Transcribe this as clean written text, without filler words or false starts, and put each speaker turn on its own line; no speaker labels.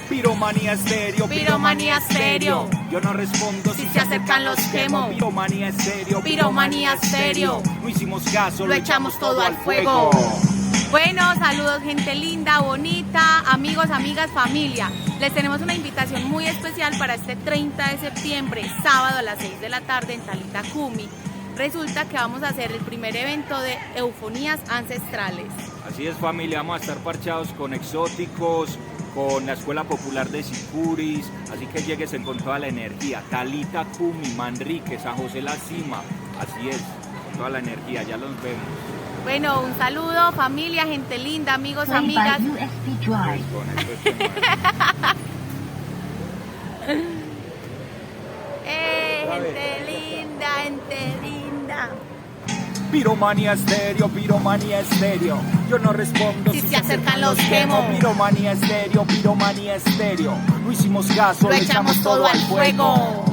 Piromanía estéreo,
Piromanía estéreo.
Yo no respondo
Si se acercan los quemo.
Piromanía estéreo,
Piromanía estéreo.
No hicimos caso,
Lo echamos todo al fuego. Bueno, saludos gente linda, bonita, amigos, amigas, familia. Les tenemos una invitación muy especial para este 30 de septiembre, sábado a las 6 de la tarde en Thalita Cumi. Resulta que vamos a hacer el primer evento de eufonías ancestrales.
Así es, familia, vamos a estar parchados con exóticos, con la Escuela Popular de Sicuris, así que lléguense con toda la energía. Thalita Cumi, Manrique, San José La Cima, así es, con toda la energía, ya los vemos.
Bueno, un saludo, familia, gente linda, amigos, amigas. Gente linda, gente linda.
Piromanía estéreo, piromanía estéreo. Yo no respondo
si se acercan los quemo.
Piromanía estéreo, piromanía estéreo. No hicimos caso,
lo echamos todo al fuego.